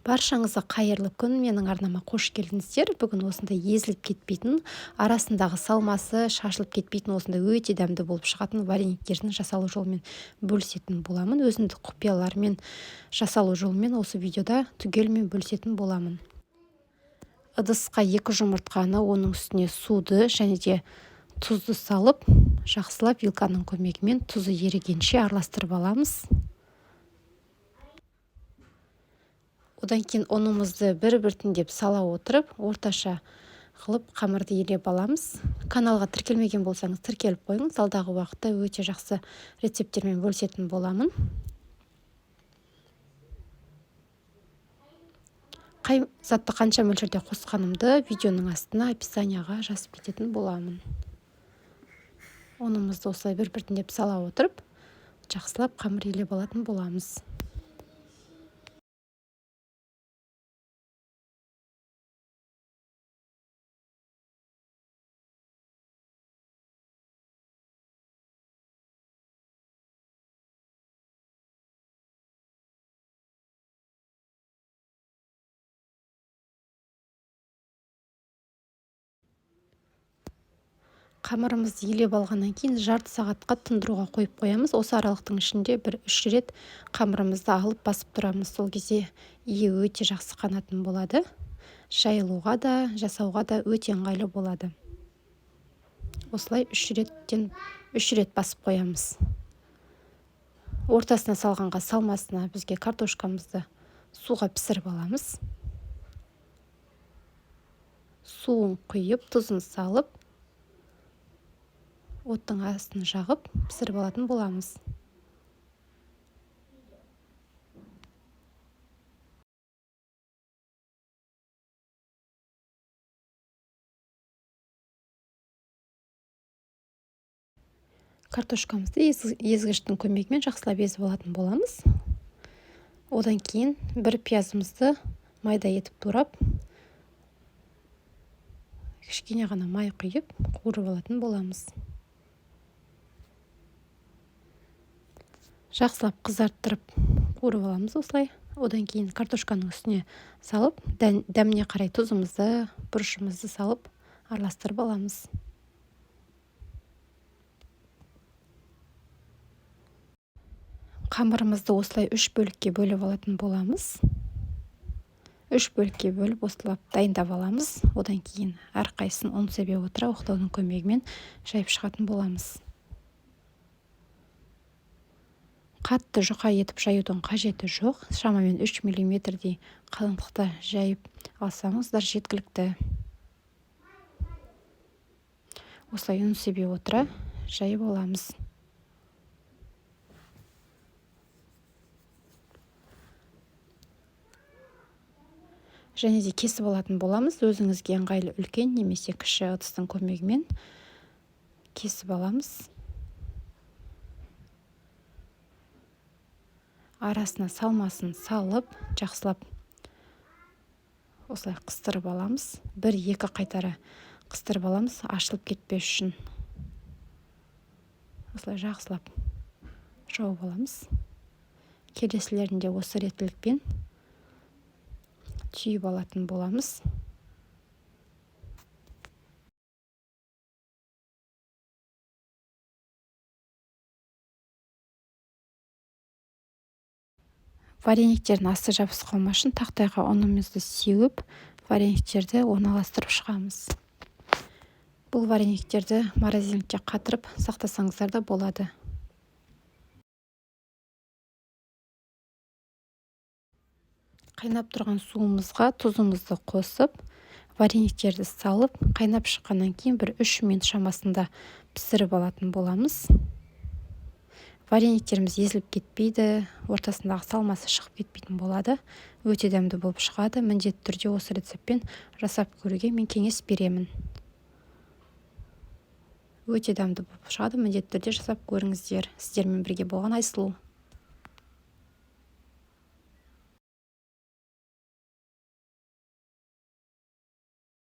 Баршаңызға қайырлы күн, менің арнама қош келдіңіздер. Бүгін осындай езіліп кетпейтін, арасындағы салмасы шашылып кетпейтін, осындай өте дәмді болып шығатын варениктердің жасалу жолымен бөлісетін боламын. Өзіндік құпияларымен жасалу жолымен осы видеода түгелмен бөлісетін боламын. Ыдысқа 2 жұмыртқаны, оның үстіне суды және де тұзды салып, жақсылап вилканың көмегімен тұзы ерігенше араластырып аламыз. Одан кейін ұнымызды бір-біртіндеп сала отырып, орташа қылып қамырды елеп аламыз. Каналға тіркелмеген болсаңыз, тіркеліп қойыңыз. Алдағы уақытта өте жақсы рецепттермен бөлісетін боламын. Қай затты қанша мөлшерде қосқанымды видеоның астына описанияға жазып кететін боламын. Ұнымызды осылай бір-біртіндеп сала отырып, жақсылап қамыр елеп алатын боламыз. Қамырымызды елеп алғаннан кейін жарты сағатқа тұндыруға қойып қоямыз. Осы аралықтың ішінде 1-3 рет қамырымызды алып басып тұрамыз. Сол кезде иі өте жақсы қанатын болады. Жайылуға да, жасауға да өте ыңғайлы болады. Осылай 3 рет басып қоямыз. Ортасына салғанға салмасына бізге картошкамызды суға пісіріп аламыз. Суын құйып, тұзын салып, оттың астын жағып пісіріп алатын боламыз. Картошкамызды езгіштің көмегімен жақсылап езіп алатын боламыз. Одан кейін бір пиязымызды майда етіп турап, кішкене ғана май құйып қуырып алатын боламыз. Жақсылап қызарттырып қуырып аламыз осылай. Одан кейін картошканың үстіне салып, дәміне қарай тұзымызды, бұрышымызды салып араластырып аламыз. Қамырымызды осылай 3 бөлікке бөліп алатын боламыз. 3 бөлікке бөліп осылап дайындап аламыз. Одан кейін әрқайсысын ұн себе отыра оқтаудың көмегімен жайып шығатын боламыз. Қатты жұқа етіп жаюдың қажеті жоқ. Шамамен 3 мм-дей қалыңдықта жайып алсаңыздар жеткілікті. Осылай ұн себе отыра жайып аламыз. Және де кесіп алатын боламыз. Өзіңізге ыңғайлы үлкен немесе кіші ыдыстың көмегімен кесіп аламыз. Арасына салмасын салып, жақсылап осылай қыстырып аламыз. 1-2 қайтара қыстырып аламыз, ашылып кетпес үшін. Осылай жақсылап жауып аламыз. Келесілерінде осы реттілікпен түйіп алатын боламыз. Варениктердің асты жабысып қалмас үшін тақтайға ұнымызды сеуіп, варениктерді орналастырып шығамыз. Бұл варениктерді морозильникке қатырып сақтасаңыздар да болады. Қайнап тұрған суымызға тұзымызды қосып, варениктерді салып, қайнап шыққаннан кейін 1-3 минут шамасында пісіріп алатын боламыз. Варениктеріміз езіліп кетпейді, ортасындағы салмасы шығып кетпейтін болады. Өте дәмді болып шығады. Міндетті түрде осы рецептпен жасап көруге мен кеңес беремін. Өте дәмді болып шығады. Міндетті түрде жасап көріңіздер. Сіздермен бірге болған Айсұлу.